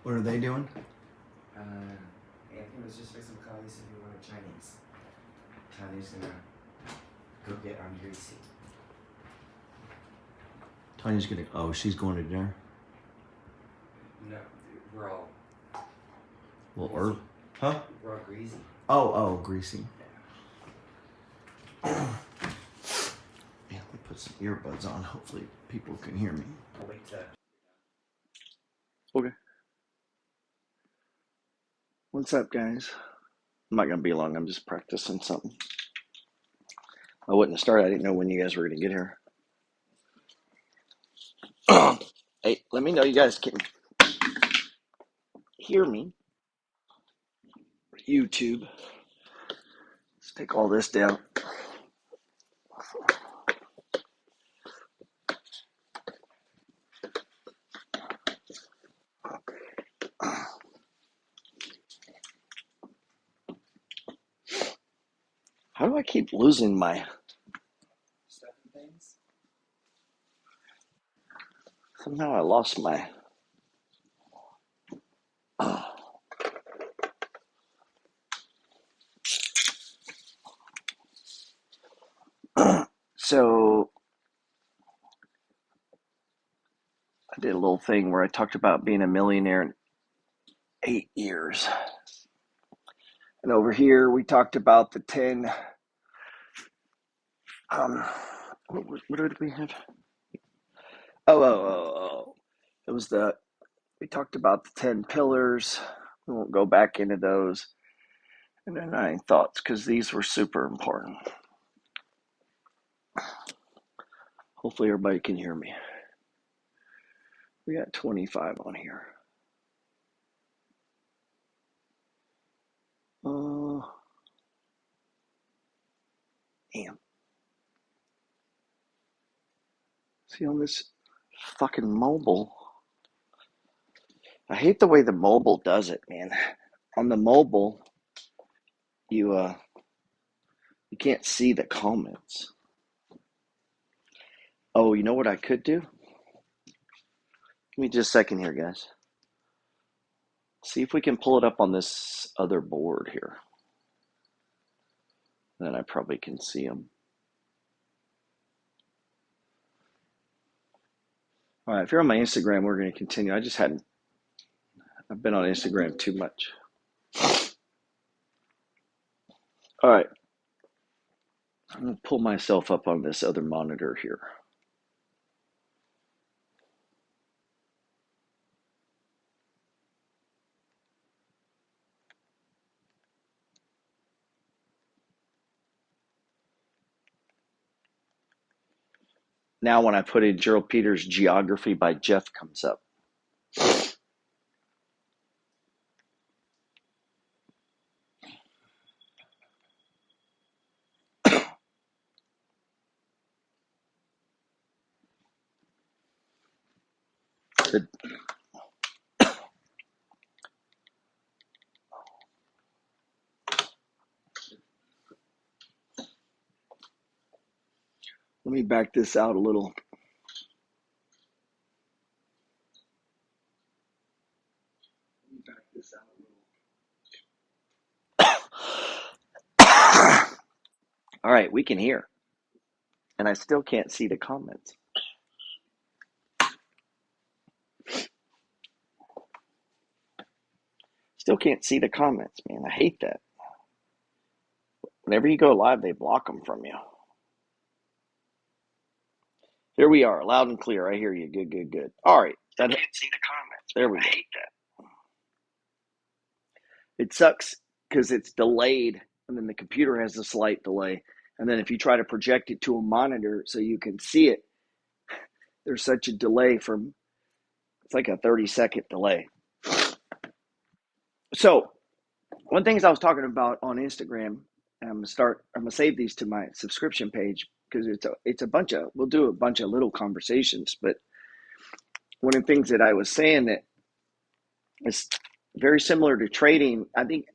What are they doing? Anthony was just fixing to call. He said he wanted Chinese. Tanya's gonna go get on greasy. Tanya's gonna. Oh, she's going to dinner. No, we're all. Well, huh? We're all greasy. Oh, greasy. Yeah, let me put some earbuds on. Hopefully, people can hear me. I'll wait to. Okay. What's up, guys? I'm not gonna be long. I'm just practicing something. I wouldn't have started. I didn't know when you guys were gonna get here. Hey, let me know you guys can hear me. YouTube. Let's take all this down. How do I keep losing my Stuff and things? Somehow I lost my So I did a little thing where I talked about being a millionaire in 8 years. And over here we talked about the 10 what did we have? Oh. It was we talked about the 10 pillars. We won't go back into those. And then 9 thoughts, because these were super important. Hopefully everybody can hear me. We got 25 on here. Damn. See, on this fucking mobile, I hate the way the mobile does it, man. On the mobile, you can't see the comments. Oh, you know what I could do? Give me just a second here, guys. See if we can pull it up on this other board here. Then I probably can see them. All right, if you're on my Instagram, we're going to continue. I've been on Instagram too much. All right. I'm going to pull myself up on this other monitor here. Now when I put in Gerald Peters' Geography by Jeff comes up. Let me back this out a little. All right, we can hear. And I still can't see the comments. Still can't see the comments, man. I hate that. Whenever you go live, they block them from you. Here we are, loud and clear. I hear you. Good. All right. I can't see the comments. There we go. I hate that. It sucks because it's delayed, and then the computer has a slight delay. And then if you try to project it to a monitor so you can see it, there's such a delay it's like a 30-second delay. So one thing I was talking about on Instagram, and I'm gonna save these to my subscription page because we'll do a bunch of little conversations. But one of the things that I was saying that is very similar to trading, I think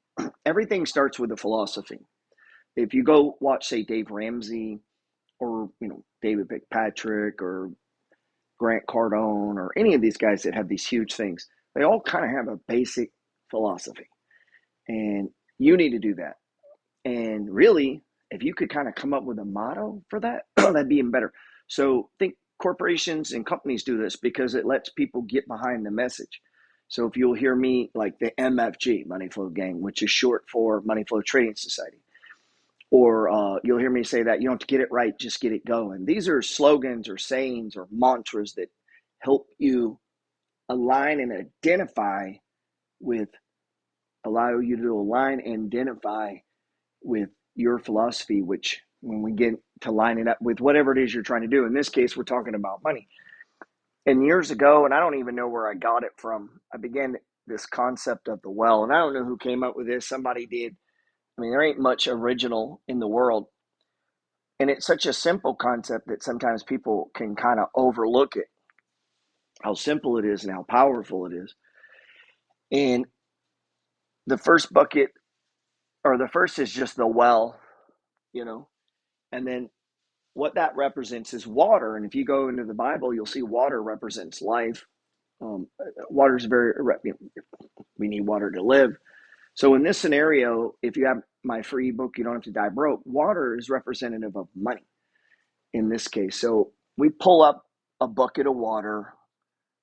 everything starts with a philosophy. If you go watch, say, Dave Ramsey or David Fitzpatrick or Grant Cardone or any of these guys that have these huge things, They all kind of have a basic philosophy, and you need to do that. And really, if you could kind of come up with a motto for that, that'd be even better. So think corporations and companies do this because it lets people get behind the message. So if you'll hear me like the MFG, Money Flow Gang, which is short for Money Flow Trading Society, or you'll hear me say that you don't have to get it right, just get it going. These are slogans or sayings or mantras that help you align and identify with, allow you to align and identify with your philosophy, which when we get to line it up with whatever it is you're trying to do, in this case, we're talking about money. And years ago, and I don't even know where I got it from, I began this concept of the well. And I don't know who came up with this. Somebody did. I mean, there ain't much original in the world. And it's such a simple concept that sometimes people can kind of overlook it, how simple it is and how powerful it is. And the first bucket, or the first is just the well, you know, and then what that represents is water. And if you go into the Bible, you'll see water represents life. Water is very, we need water to live. So in this scenario, if you have my free book, You Don't Have to Die Broke, water is representative of money in this case. So we pull up a bucket of water,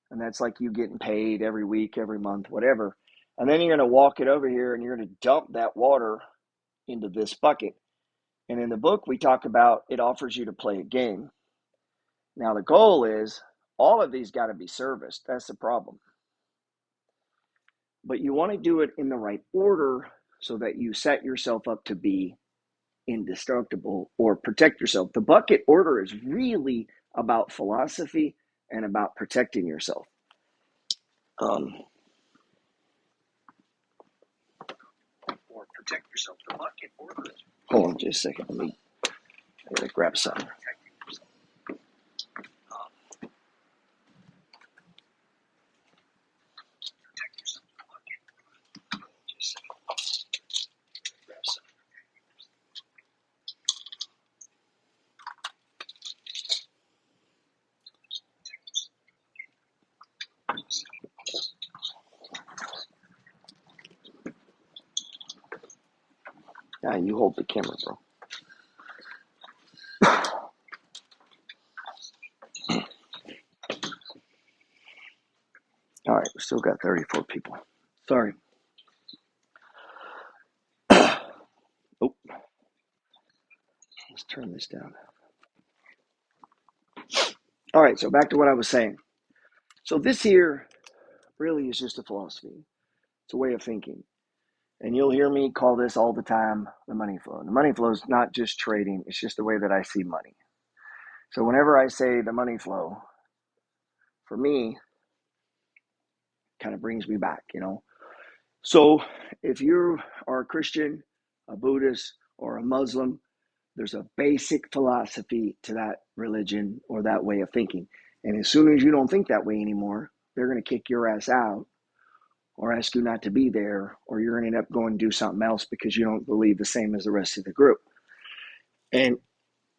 and that's like you getting paid every week, every month, whatever. And then you're going to walk it over here and you're going to dump that water into this bucket. And in the book, we talk about it offers you to play a game. Now, the goal is all of these got to be serviced. That's the problem. But you want to do it in the right order so that you set yourself up to be indestructible or protect yourself. The bucket order is really about philosophy and about protecting yourself. Or protect yourself. The bucket order is. Hold on just a second. I gotta grab something. Yeah, you hold the camera, bro. All right, we still got 34 people. Sorry. Oh, let's turn this down. All right, so back to what I was saying. So this here really is just a philosophy. It's a way of thinking. And you'll hear me call this all the time the money flow. And the money flow is not just trading, it's just the way that I see money. So whenever I say the money flow, for me, kind of brings me back, you know. So if you are a Christian, a Buddhist, or a Muslim, there's a basic philosophy to that religion or that way of thinking. And as soon as you don't think that way anymore, they're going to kick your ass out or ask you not to be there, or you're going to end up going and do something else because you don't believe the same as the rest of the group. And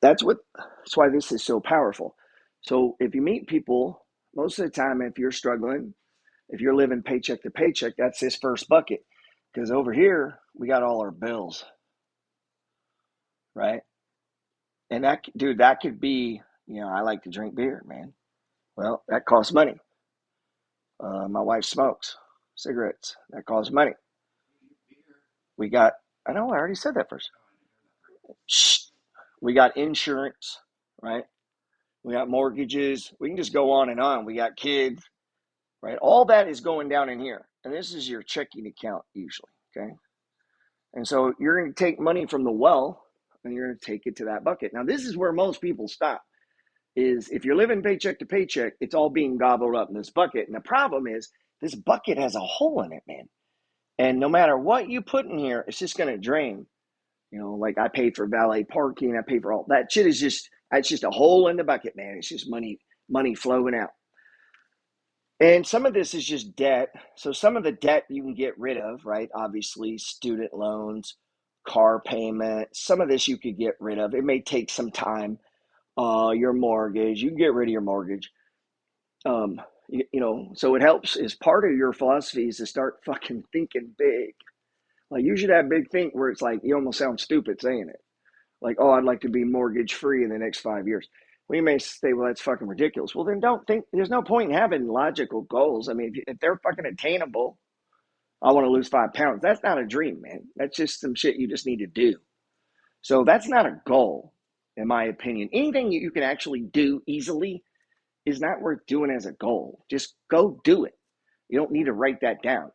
that's why this is so powerful. So if you meet people, most of the time, if you're struggling, if you're living paycheck to paycheck, that's this first bucket. Because over here, we got all our bills, right? And that, dude, that could be, you know, I like to drink beer, man. Well, that costs money. My wife smokes cigarettes. That costs money. We got, I know, I already said that first. Shh. We got insurance, right? We got mortgages. We can just go on and on. We got kids, right? All that is going down in here. And this is your checking account usually, okay? And so you're going to take money from the well and you're going to take it to that bucket. Now, this is where most people stop. Is if you're living paycheck to paycheck, it's all being gobbled up in this bucket. And the problem is this bucket has a hole in it, man. And no matter what you put in here, it's just going to drain. You know, like I paid for valet parking, I paid for all that shit. Is just, it's just a hole in the bucket, man. It's just money flowing out. And some of this is just debt. So some of the debt you can get rid of, right? Obviously, student loans, car payment. Some of this you could get rid of. It may take some time. Your mortgage, you can get rid of your mortgage. So it helps is part of your philosophy is to start fucking thinking big. Like you should have big think where it's like you almost sound stupid saying it. Like, oh, I'd like to be mortgage free in the next 5 years. Well, you may say, well, that's fucking ridiculous. Well, then don't think. There's no point in having logical goals. I mean, if they're fucking attainable, I want to lose 5 pounds. That's not a dream, man. That's just some shit you just need to do. So that's not a goal, in my opinion. Anything you can actually do easily is not worth doing as a goal. Just go do it. You don't need to write that down.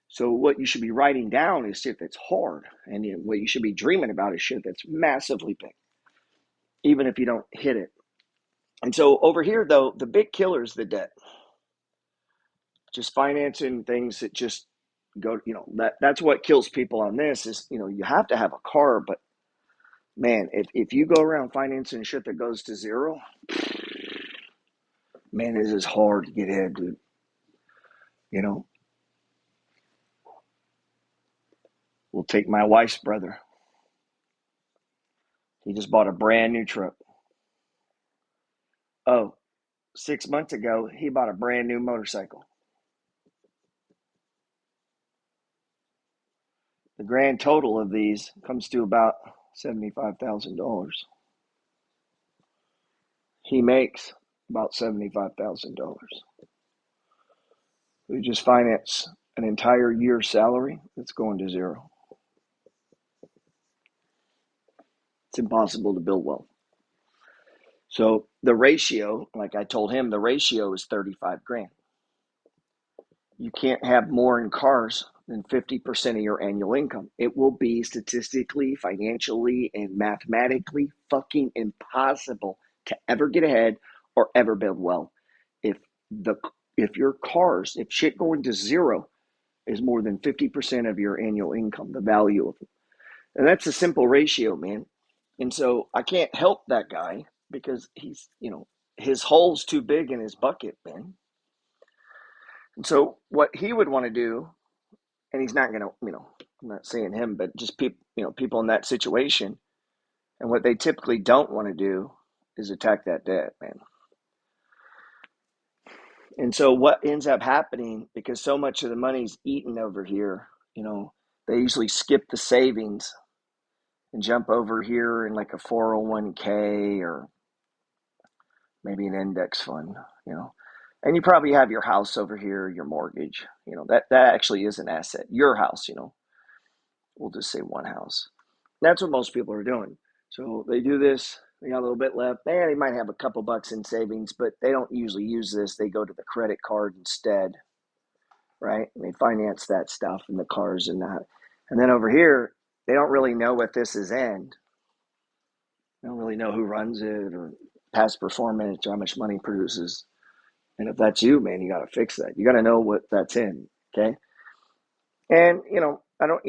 So what you should be writing down is shit that's hard, and what you should be dreaming about is shit that's massively big, even if you don't hit it. And so over here, though, the big killer is the debt. Just financing things that just go, that's what kills people on this is, you have to have a car, but man, if you go around financing shit that goes to zero, man, it is hard to get ahead, dude. We'll take my wife's brother. He just bought a brand new truck. Oh, 6 months ago, he bought a brand new motorcycle. The grand total of these comes to about $75,000. He makes about $75,000. We just finance an entire year's salary that's going to zero. It's impossible to build wealth. So the ratio, like I told him, the ratio is 35 grand. You can't have more in cars than 50% of your annual income. It will be statistically, financially, and mathematically fucking impossible to ever get ahead or ever build wealth if if shit going to zero is more than 50% of your annual income, the value of it. And that's a simple ratio, man. And so I can't help that guy because his hole's too big in his bucket, man. And so what he would want to do, and he's not going to, I'm not saying him, but just people in that situation, and what they typically don't want to do is attack that debt, man. And so what ends up happening, because so much of the money's eaten over here, they usually skip the savings and jump over here in like a 401k or maybe an index fund, And you probably have your house over here, your mortgage, that actually is an asset. Your house, we'll just say one house. That's what most people are doing. So they do this, they got a little bit left. They might have a couple bucks in savings, but they don't usually use this. They go to the credit card instead, right? And they finance that stuff and the cars and that. And then over here, they don't really know what this is in. They don't really know who runs it or past performance or how much money produces. And if that's you, man, you got to fix that. You got to know what that's in, okay? And, I don't,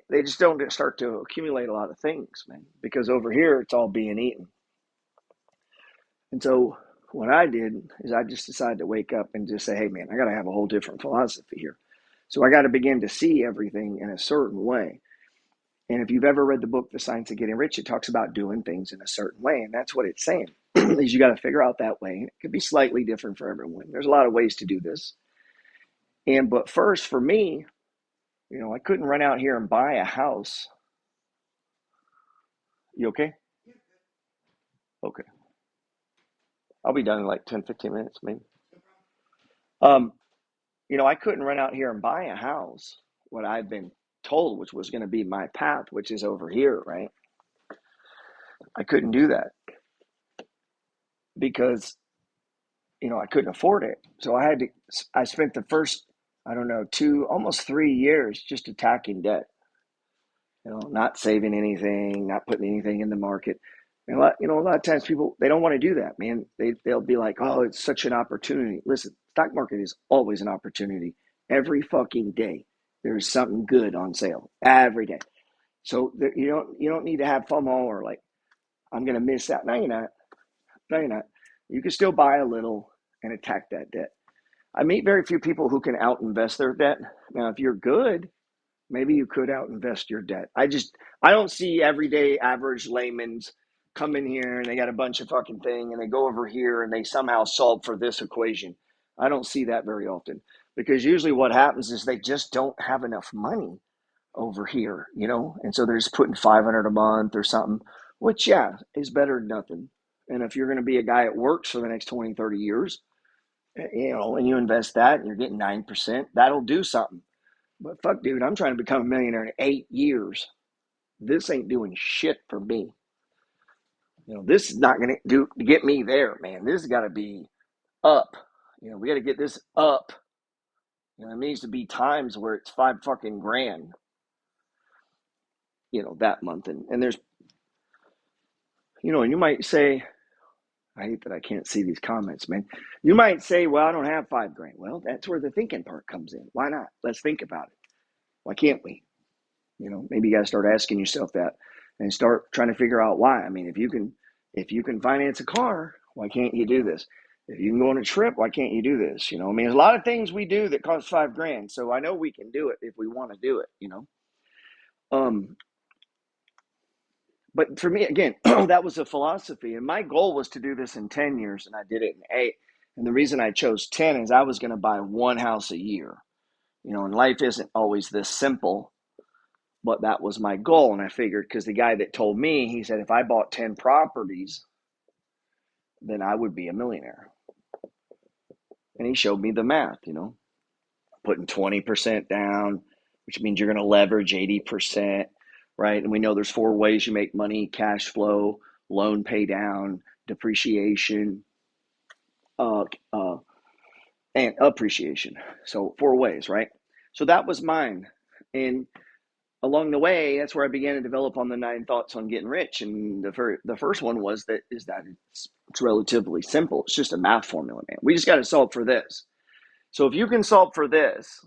they just don't start to accumulate a lot of things, man, because over here it's all being eaten. And so what I did is I just decided to wake up and just say, hey, man, I got to have a whole different philosophy here. So I got to begin to see everything in a certain way. And if you've ever read the book, The Science of Getting Rich, it talks about doing things in a certain way. And that's what it's saying is you got to figure out that way. It could be slightly different for everyone. There's a lot of ways to do this. But first for me, I couldn't run out here and buy a house. You okay? Okay. I'll be done in like 10, 15 minutes, maybe. Um, I couldn't run out here and buy a house, what I've been told, which was going to be my path, which is over here, right? I couldn't do that because, I couldn't afford it. So I spent the first, I don't know, almost 3 years just attacking debt, not saving anything, not putting anything in the market. And a lot of times people, they don't want to do that, man. They'll be like, oh, it's such an opportunity. Listen, stock market is always an opportunity. Every fucking day, there's something good on sale every day. So you don't need to have FOMO or like, I'm going to miss out. No, you're not. No, you're not. You can still buy a little and attack that debt. I meet very few people who can out invest their debt. Now, if you're good, maybe you could out invest your debt. I don't see everyday average layman's come in here and they got a bunch of fucking thing and they go over here and they somehow solve for this equation. I don't see that very often, because usually what happens is they just don't have enough money over here, and so they're just putting 500 a month or something, which, yeah, is better than nothing. And if you're going to be a guy that works for the next 20, 30 years, and you invest that and you're getting 9%, that'll do something. But fuck, dude, I'm trying to become a millionaire in 8 years. This ain't doing shit for me. This is not going to get me there, man. This has got to be up. We got to get this up. It needs to be times where it's 5 fucking grand, that month. And there's, and you might say, I hate that I can't see these comments, man. You might say, well, I don't have 5 grand. Well, that's where the thinking part comes in. Why not? Let's think about it. Why can't we? Maybe you got to start asking yourself that and start trying to figure out why. I mean, if you can finance a car, why can't you do this? If you can go on a trip, why can't you do this? I mean, there's a lot of things we do that cost 5 grand. So I know we can do it if we want to do it. But for me, again, that was a philosophy. And my goal was to do this in 10 years, and I did it in 8. And the reason I chose 10 is I was going to buy one house a year. And life isn't always this simple, but that was my goal. And I figured, because the guy that told me, he said, if I bought 10 properties, then I would be a millionaire. And he showed me the math, putting 20% down, which means you're going to leverage 80%. Right? And we know there's 4 ways you make money: cash flow, loan pay down, depreciation, and appreciation. So 4 ways, right? So that was mine. And along the way, that's where I began to develop on the 9 thoughts on getting rich. And the first one was that it's relatively simple. It's just a math formula, man. We just got to solve for this. So if you can solve for this,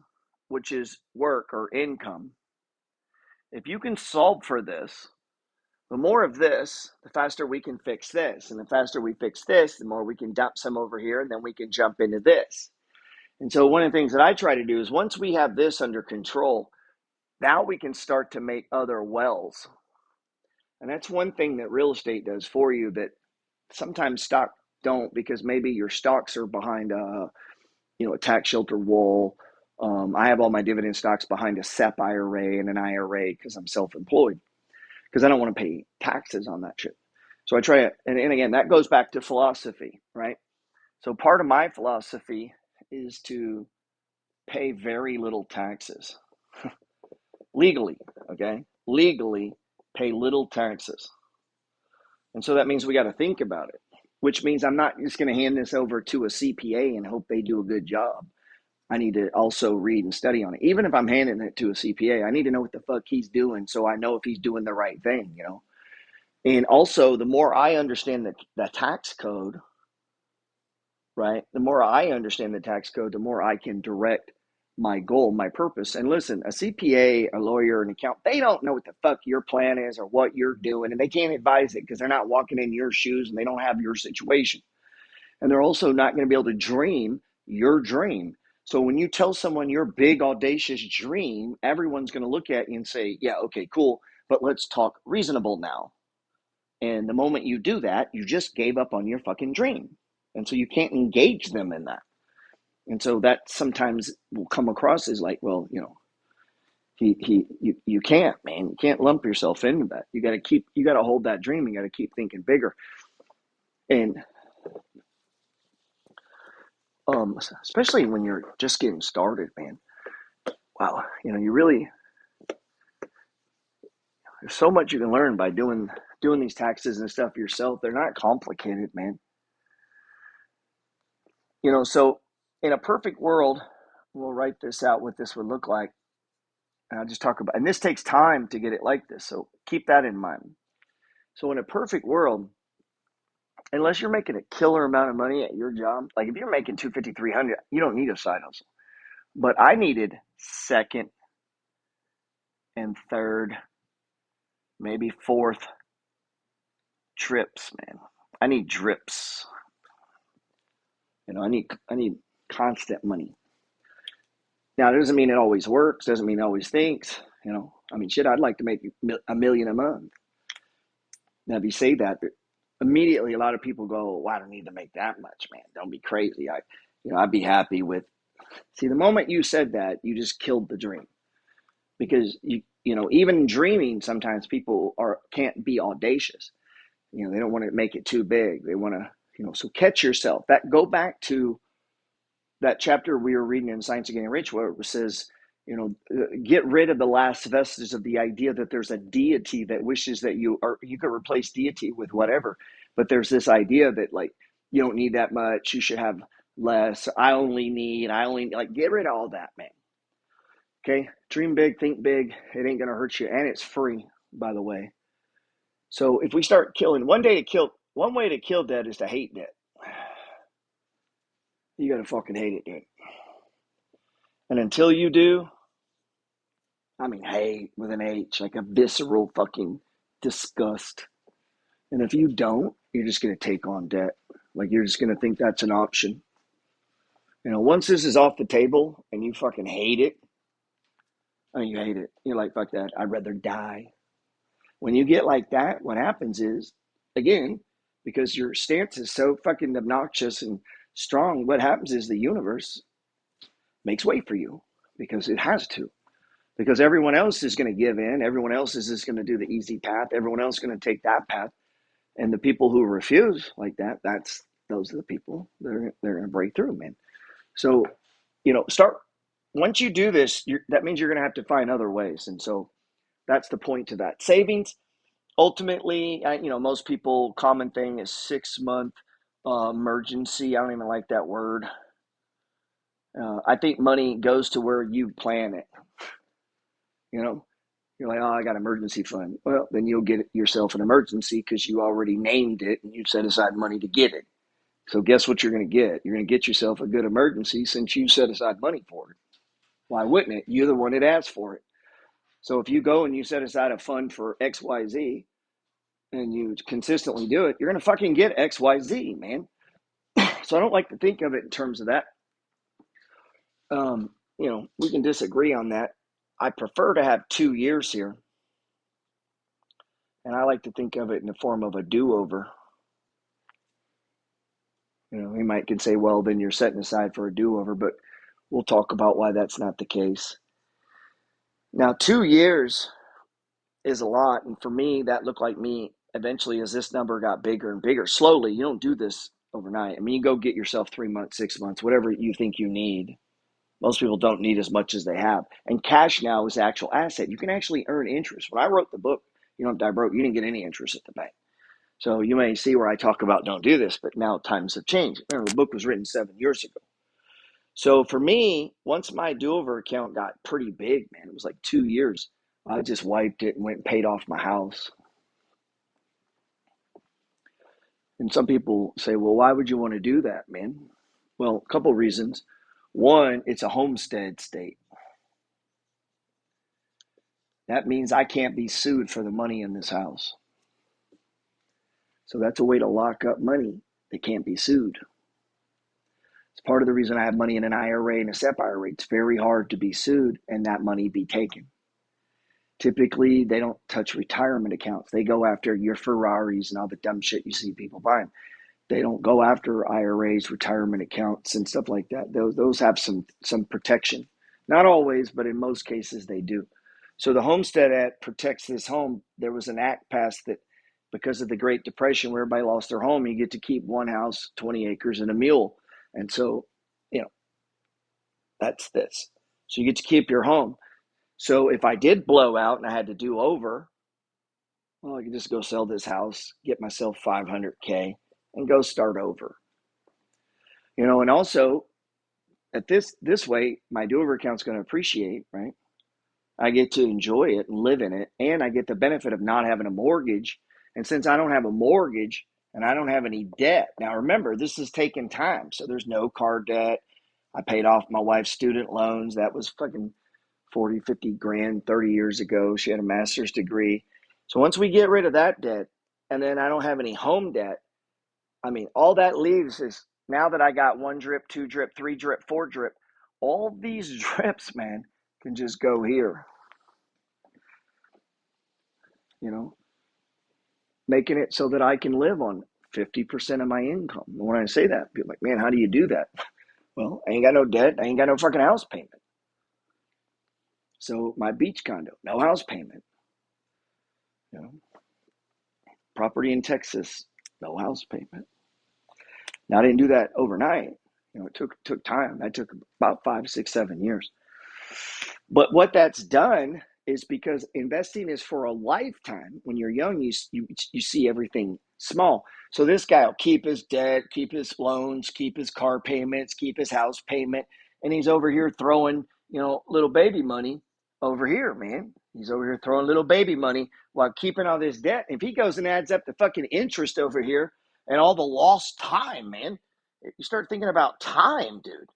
which is work or income, if you can solve for this, the more of this, the faster we can fix this. And the faster we fix this, the more we can dump some over here, and then we can jump into this. And so one of the things that I try to do is, once we have this under control, now we can start to make other wells. And that's one thing that real estate does for you that sometimes stock don't, because maybe your stocks are behind a tax shelter wall. I have all my dividend stocks behind a SEP IRA and an IRA because I'm self-employed, because I don't want to pay taxes on that shit. So I try to, and again, that goes back to philosophy, right? So part of my philosophy is to pay very little taxes legally, okay? Legally pay little taxes. And so that means we got to think about it, which means I'm not just going to hand this over to a CPA and hope they do a good job. I need to also read and study on it. Even if I'm handing it to a CPA, I need to know what the fuck he's doing, so I know if he's doing the right thing, And also, the more I understand the tax code, right, the more I understand the tax code, the more I can direct my goal, my purpose. And listen, a CPA, a lawyer, an accountant, they don't know what the fuck your plan is or what you're doing, and they can't advise it because they're not walking in your shoes and they don't have your situation. And they're also not going to be able to dream your dream. So when you tell someone your big, audacious dream, everyone's going to look at you and say, yeah, okay, cool, but let's talk reasonable now. And the moment you do that, you just gave up on your fucking dream. And so you can't engage them in that. And so that sometimes will come across as like, well, you can't, man. You can't lump yourself into that. You got to hold that dream. You got to keep thinking bigger. And especially when you're just getting started, man. Wow, there's so much you can learn by doing these taxes and stuff yourself. They're not complicated, man. So in a perfect world, we'll write this out, what this would look like. And I'll just talk about, and this takes time to get it like this. So keep that in mind. So in a perfect world, unless you're making a killer amount of money at your job, like if you're making 250, 300, you don't need a side hustle. But I needed second and third, maybe fourth trips, man. I need drips. I need constant money. Now, it doesn't mean it always works. Doesn't mean it always thinks. Shit, I'd like to make $1 million a month. Now, if you say that, immediately a lot of people go, well, I don't need to make that much, man. Don't be crazy. I'd be happy with. See, the moment you said that, you just killed the dream because even dreaming, sometimes people can't be audacious. They don't want to make it too big. They want to, so catch yourself. Go back to that chapter we were reading in Science of Getting Rich, where it says, get rid of the last vestiges of the idea that there's a deity that wishes that you could replace deity with whatever. But there's this idea that like, you don't need that much. You should have less. I only like, get rid of all that, man. Okay. Dream big, think big. It ain't going to hurt you. And it's free, by the way. So if we start killing, one way to kill debt is to hate debt. You got to fucking hate it, dude. And until you do, I mean, hate with an H, like a visceral fucking disgust. And if you don't, you're just going to take on debt. Like you're just going to think that's an option. Once this is off the table and you fucking hate it, I mean, you hate it. You're like, fuck that. I'd rather die. When you get like that, what happens is, again, because your stance is so fucking obnoxious and strong, what happens is the universe makes way for you because it has to. Because everyone else is going to give in. Everyone else is just going to do the easy path. Everyone else is going to take that path. And the people who refuse like that, those are the people that are going to break through, man. So, start, once you do this, that means you're going to have to find other ways. And so that's the point to that. Savings, ultimately, most people, common thing is 6-month emergency. I don't even like that word. I think money goes to where you plan it. You're like, oh, I got an emergency fund. Well, then you'll get yourself an emergency because you already named it and you set aside money to get it. So guess what you're going to get? You're going to get yourself a good emergency since you set aside money for it. Why wouldn't it? You're the one that asked for it. So if you go and you set aside a fund for XYZ and you consistently do it, you're going to fucking get XYZ, man. So I don't like to think of it in terms of that. We can disagree on that. I prefer to have 2 years here. And I like to think of it in the form of a do-over. We might can say, well, then you're setting aside for a do-over, but we'll talk about why that's not the case. Now, 2 years is a lot. And for me, that looked like me eventually as this number got bigger and bigger. Slowly, you don't do this overnight. I mean, you go get yourself 3 months, 6 months, whatever you think you need. Most people don't need as much as they have. And cash now is the actual asset. You can actually earn interest. When I wrote the book, you didn't get any interest at the bank. So you may see where I talk about don't do this, but now times have changed. Remember, the book was written 7 years ago. So for me, once my do-over account got pretty big, man, it was like 2 years. I just wiped it and went and paid off my house. And some people say, well, why would you want to do that, man? Well, a couple of reasons. One, it's a homestead state. That means I can't be sued for the money in this house. So that's a way to lock up money that can't be sued. It's part of the reason I have money in an IRA and a SEP IRA. It's very hard to be sued and that money be taken. Typically, they don't touch retirement accounts. They go after your Ferraris and all the dumb shit you see people buying. They don't go after IRAs, retirement accounts, and stuff like that. Those have some protection. Not always, but in most cases they do. So the Homestead Act protects this home. There was an act passed that because of the Great Depression where everybody lost their home, you get to keep one house, 20 acres, and a mule. And so, that's this. So you get to keep your home. So if I did blow out and I had to do over, well, I could just go sell this house, get myself $500K, and go start over. And also at this way, my do-over account's going to appreciate, right? I get to enjoy it and live in it, and I get the benefit of not having a mortgage. And since I don't have a mortgage and I don't have any debt, now remember, this is taking time. So there's no car debt. I paid off my wife's student loans. That was fucking 40, 50 grand 30 years ago. She had a master's degree. So once we get rid of that debt, and then I don't have any home debt, I mean, all that leaves is now that I got 1 drip, 2 drip, 3 drip, 4 drip, all these drips, man, can just go here. Making it so that I can live on 50% of my income. And when I say that, people are like, man, how do you do that? Well, I ain't got no debt. I ain't got no fucking house payment. So my beach condo, no house payment. You know, property in Texas, no house payment. Now I didn't do that overnight. You know, it took time. That took about 5, 6, 7 years. But what that's done is because investing is for a lifetime. When you're young, you see everything small. So this guy will keep his debt, keep his loans, keep his car payments, keep his house payment, and he's over here throwing, little baby money over here, man. He's over here throwing little baby money while keeping all this debt. If he goes and adds up the fucking interest over here and all the lost time, man, you start thinking about time, dude.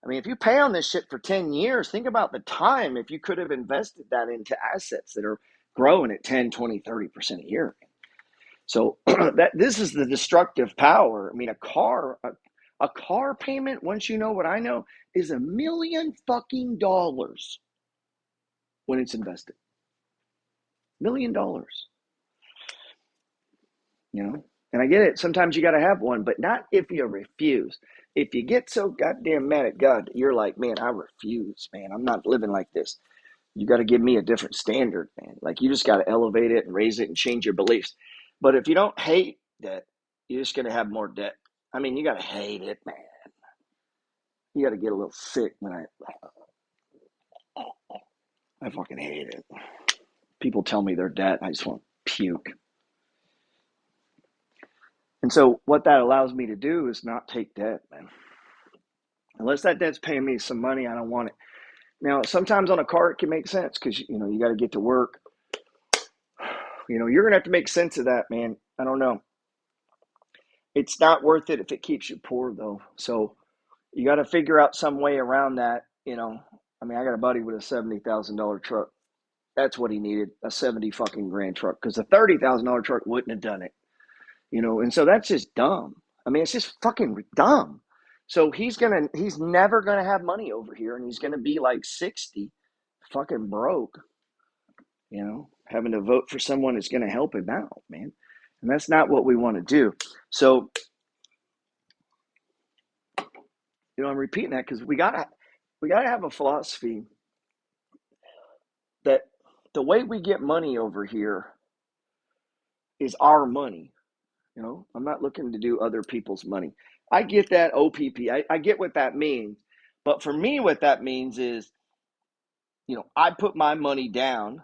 I mean, if you pay on this shit for 10 years, think about the time if you could have invested that into assets that are growing at 10, 20, 30% a year. So this is the destructive power. I mean, a car payment, once you know what I know, is $1 million when it's invested. $1 million. And I get it. Sometimes you got to have one, but not if you refuse. If you get so goddamn mad at God that you're like, man, I refuse, man. I'm not living like this. You got to give me a different standard, man. Like you just got to elevate it and raise it and change your beliefs. But if you don't hate debt, you're just going to have more debt. I mean, you got to hate it, man. You got to get a little sick when I fucking hate it. People tell me they're debt. I just want to puke. And so what that allows me to do is not take debt, man. Unless that debt's paying me some money, I don't want it. Now, sometimes on a car, it can make sense because, you got to get to work. You're going to have to make sense of that, man. I don't know. It's not worth it if it keeps you poor, though. So you got to figure out some way around that. I mean, I got a buddy with a $70,000 truck. That's what he needed, a 70 fucking grand truck, because a $30,000 truck wouldn't have done it. And so that's just dumb. I mean, it's just fucking dumb. So he's never gonna have money over here, and he's gonna be like 60, fucking broke. Having to vote for someone that's gonna help him out, man. And that's not what we want to do. So, I'm repeating that because we gotta have a philosophy that the way we get money over here is our money. I'm not looking to do other people's money. I get that OPP. I get what that means. But for me, what that means is, I put my money down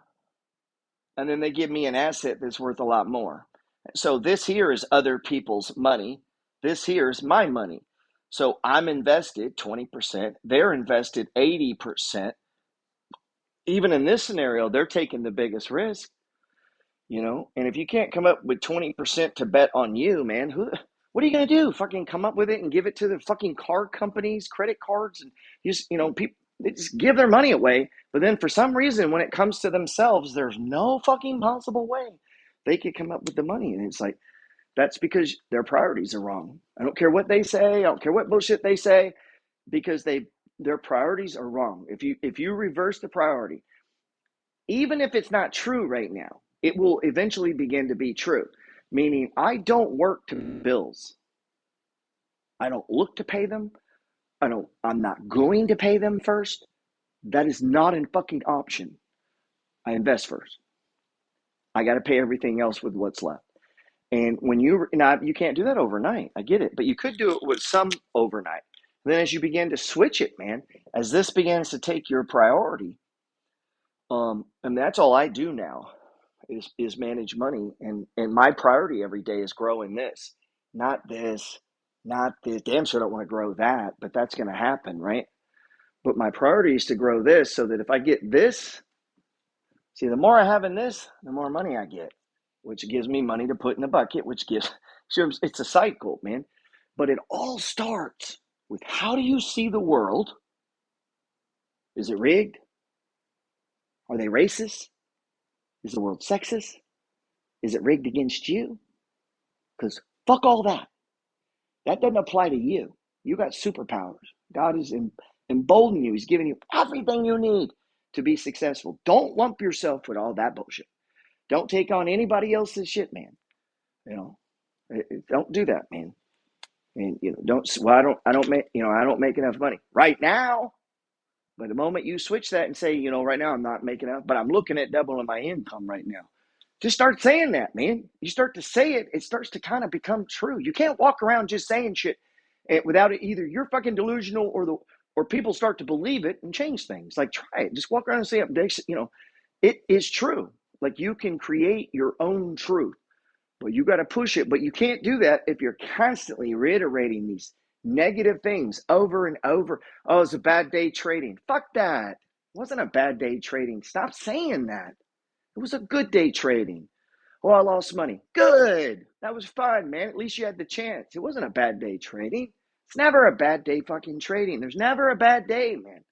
and then they give me an asset that's worth a lot more. So this here is other people's money. This here is my money. So I'm invested 20%. They're invested 80%. Even in this scenario, they're taking the biggest risk. And if you can't come up with 20% to bet on you, man, what are you going to do? Fucking come up with it and give it to the fucking card companies, credit cards, and people, they just give their money away. But then for some reason, when it comes to themselves, there's no fucking possible way they could come up with the money. And it's like, that's because their priorities are wrong. I don't care what they say. I don't care what bullshit they say, because their priorities are wrong. If you reverse the priority, even if it's not true right now, it will eventually begin to be true. Meaning, I don't work to bills. I don't look to pay them. I'm not going to pay them first. That is not a fucking option. I invest first. I got to pay everything else with what's left. And you can't do that overnight. I get it, but you could do it with some overnight. And then as you begin to switch it, man, as this begins to take your priority, and that's all I do now is manage money, and my priority every day is growing this, not this, not this. Damn sure don't want to grow that, but that's going to happen, right? But my priority is to grow this, so that if I get this, see, the more I have in this, the more money I get, which gives me money to put in the bucket, which gives, it's a cycle, man. But it all starts with, how do you see the world? Is it rigged? Are they racist? Is the world sexist? Is it rigged against you? Because fuck all that. That doesn't apply to you. You got superpowers. God is emboldening you. He's giving you everything you need to be successful. Don't lump yourself with all that bullshit. Don't take on anybody else's shit, man. Don't do that, man. And I don't make enough money right now. But the moment you switch that and say, right now I'm not making enough, but I'm looking at doubling my income right now. Just start saying that, man. You start to say it, it starts to kind of become true. You can't walk around just saying shit without it. Either you're fucking delusional or people start to believe it and change things. Like try it. Just walk around and say it. It is true. Like you can create your own truth. But you got to push it. But you can't do that if you're constantly reiterating these negative things over and over. Oh, it's a bad day trading. Fuck that. It wasn't a bad day trading. Stop saying that. It was a good day trading. Oh, I lost money. Good. That was fun, man. At least you had the chance. It wasn't a bad day trading. It's never a bad day fucking trading. There's never a bad day, man.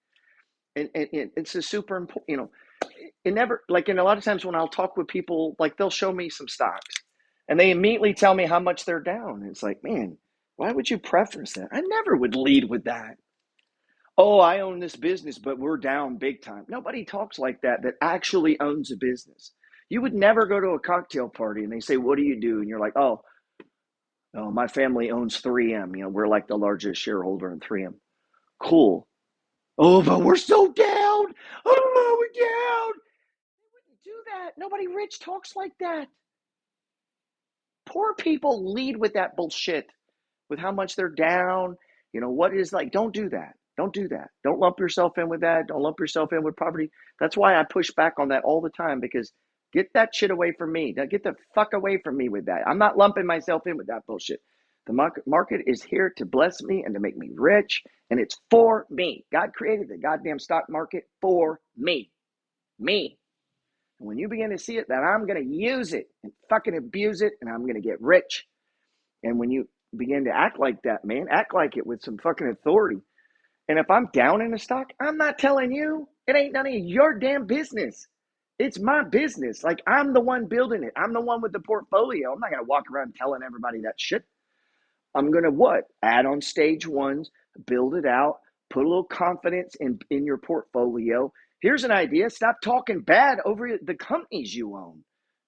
And it's a super important, it never, like, in a lot of times when I'll talk with people, like they'll show me some stocks and they immediately tell me how much they're down. And it's like, man, why would you preference that? I never would lead with that. Oh, I own this business, but we're down big time. Nobody talks like that actually owns a business. You would never go to a cocktail party and they say, what do you do? And you're like, oh, my family owns 3M. We're like the largest shareholder in 3M. Cool. Oh, but we're so down. Oh, we're down. They wouldn't do that. Nobody rich talks like that. Poor people lead with that bullshit, with how much they're down. What is like, don't do that. Don't do that. Don't lump yourself in with that. Don't lump yourself in with poverty. That's why I push back on that all the time, because get that shit away from me. Now, get the fuck away from me with that. I'm not lumping myself in with that bullshit. The market is here to bless me and to make me rich, and it's for me. God created the goddamn stock market for me. Me. And when you begin to see it, that I'm going to use it and fucking abuse it, and I'm going to get rich. And when you begin to act like that, man, act like it with some fucking authority. And if I'm down in a stock, I'm not telling you. It ain't none of your damn business. It's my business. Like, I'm the one building it. I'm the one with the portfolio. I'm not going to walk around telling everybody that shit. I'm going to what? Add on stage ones, build it out, put a little confidence in your portfolio. Here's an idea. Stop talking bad over the companies you own.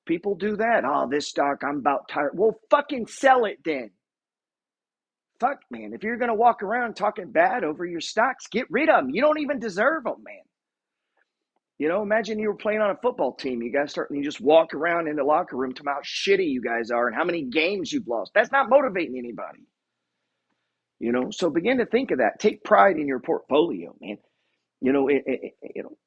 People do that. Oh, this stock, I'm about tired. Well, fucking sell it then. Fuck, man. If you're going to walk around talking bad over your stocks, get rid of them. You don't even deserve them, man. Imagine you were playing on a football team. You guys start and you just walk around in the locker room talking about how shitty you guys are and how many games you've lost. That's not motivating anybody. So begin to think of that. Take pride in your portfolio, man.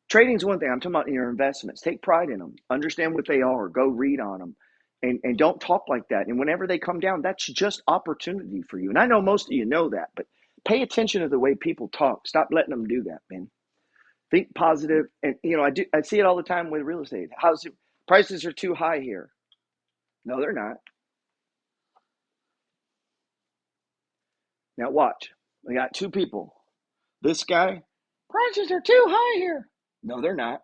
Trading's one thing. I'm talking about in your investments. Take pride in them. Understand what they are. Go read on them. And don't talk like that. And whenever they come down, that's just opportunity for you. And I know most of you know that, but pay attention to the way people talk. Stop letting them do that, man. Think positive. And, I see it all the time with real estate. Prices are too high here. No, they're not. Now watch. We got two people. This guy, prices are too high here. No, they're not.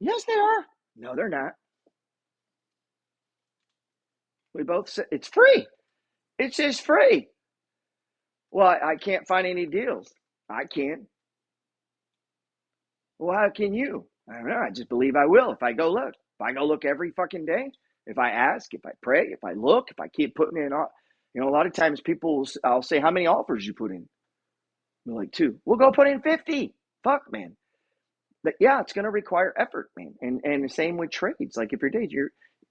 Yes, they are. No, they're not. We both said it's free. It's just free. Well, I can't find any deals. I can. Well, how can you? I don't know. I just believe I will if I go look. If I go look every fucking day, if I ask, if I pray, if I look, if I keep putting in, a lot of times I'll say, how many offers you put in? They're like 2. We'll go put in 50. Fuck, man. But yeah, it's going to require effort, man. And the same with trades. Like if you're days,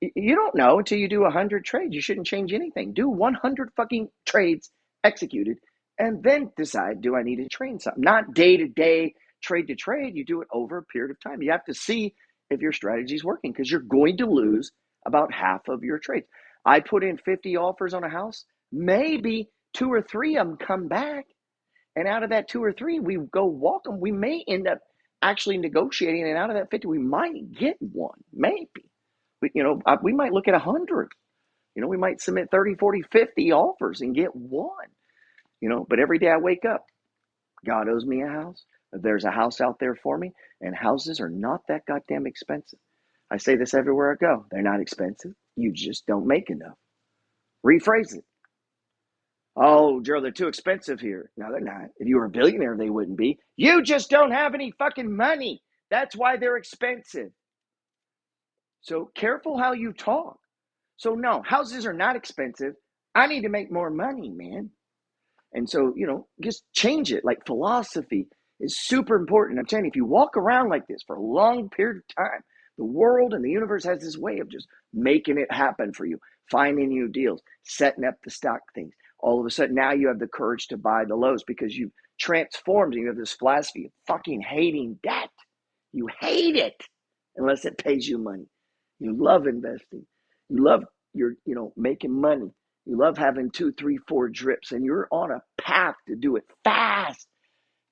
you don't know until you do 100 trades. You shouldn't change anything. Do 100 fucking trades executed, and then decide, do I need to train something? Not day to day, trade to trade. You do it over a period of time. You have to see if your strategy is working, because you're going to lose about half of your trades. I put in 50 offers on a house. Maybe 2 or 3 of them come back. And out of that 2 or 3, we go walk them. We may end up actually negotiating, and out of that 50, we might get one, maybe. We might look at 100. We might submit 30, 40, 50 offers and get one. But every day I wake up, God owes me a house. There's a house out there for me, and houses are not that goddamn expensive. I say this everywhere I go. They're not expensive. You just don't make enough. Rephrase it. Oh, Joe, they're too expensive here. No, they're not. If you were a billionaire, they wouldn't be. You just don't have any fucking money. That's why they're expensive. So careful how you talk. So no, houses are not expensive. I need to make more money, man. And so, just change it. Like philosophy is super important. I'm telling you, if you walk around like this for a long period of time, the world and the universe has this way of just making it happen for you, finding you deals, setting up the stock things. All of a sudden, now you have the courage to buy the lows because you've transformed and you have this philosophy of fucking hating debt. You hate it unless it pays you money. You love investing. You love making money. You love having 2, 3, 4 drips, and you're on a path to do it fast,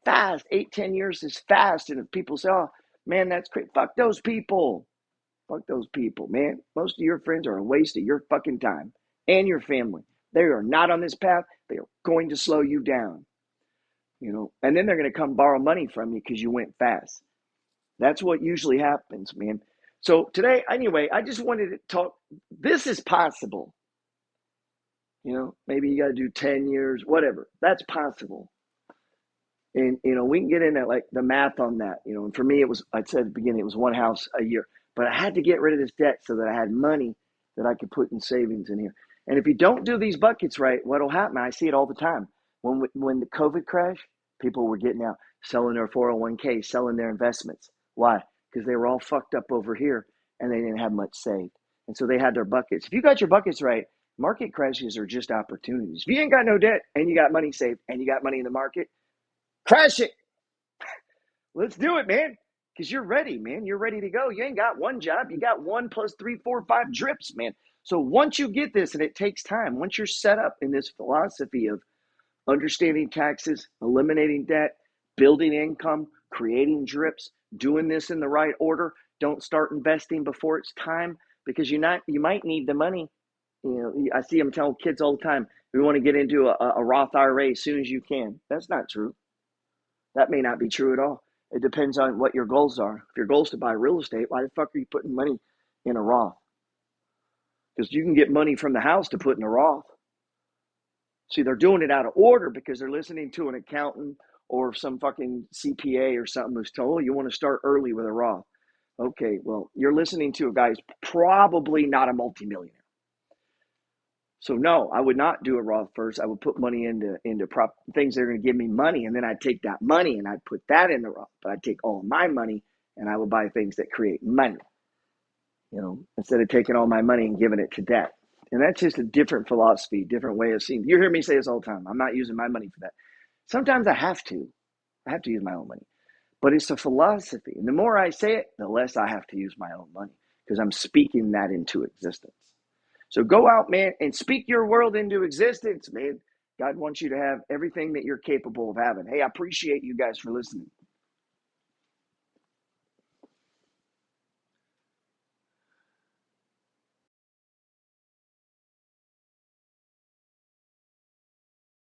fast. 8, 10 years is fast. And if people say, "Oh, man, that's great," fuck those people. Fuck those people, man. Most of your friends are a waste of your fucking time and your family. They are not on this path. They are going to slow you down, and then they're going to come borrow money from you because you went fast. That's what usually happens, man. So today, anyway, I just wanted to talk. This is possible. Maybe you got to do 10 years, whatever. That's possible. And, we can get into like the math on that, and for me, I said at the beginning, it was one house a year, but I had to get rid of this debt so that I had money that I could put in savings in here. And if you don't do these buckets right, what'll happen? I see it all the time. When the COVID crash, people were getting out, selling their 401k, selling their investments. Why? Because they were all fucked up over here and they didn't have much saved. And so they had their buckets. If you got your buckets right, market crashes are just opportunities. If you ain't got no debt and you got money saved and you got money in the market, crash it. Let's do it, man. Because you're ready, man. You're ready to go. You ain't got one job. You got 1 plus 3, 4, 5 drips, man. So once you get this, and it takes time, once you're set up in this philosophy of understanding taxes, eliminating debt, building income, creating drips, doing this in the right order, don't start investing before it's time because you might need the money. I see them tell kids all the time, we want to get into a Roth IRA as soon as you can. That's not true. That may not be true at all. It depends on what your goals are. If your goal is to buy real estate, why the fuck are you putting money in a Roth? Because you can get money from the house to put in a Roth. See, they're doing it out of order because they're listening to an accountant or some fucking CPA or something who's told, you want to start early with a Roth. Okay, well, you're listening to a guy who's probably not a multimillionaire. So no, I would not do a Roth first. I would put money into things that are going to give me money, and then I'd take that money and I'd put that in the Roth. But I'd take all of my money and I would buy things that create money, instead of taking all my money and giving it to debt. And that's just a different philosophy, different way of seeing. You hear me say this all the time. I'm not using my money for that. Sometimes I have to. I have to use my own money. But it's a philosophy. And the more I say it, the less I have to use my own money because I'm speaking that into existence. So go out, man, and speak your world into existence, man. God wants you to have everything that you're capable of having. Hey, I appreciate you guys for listening.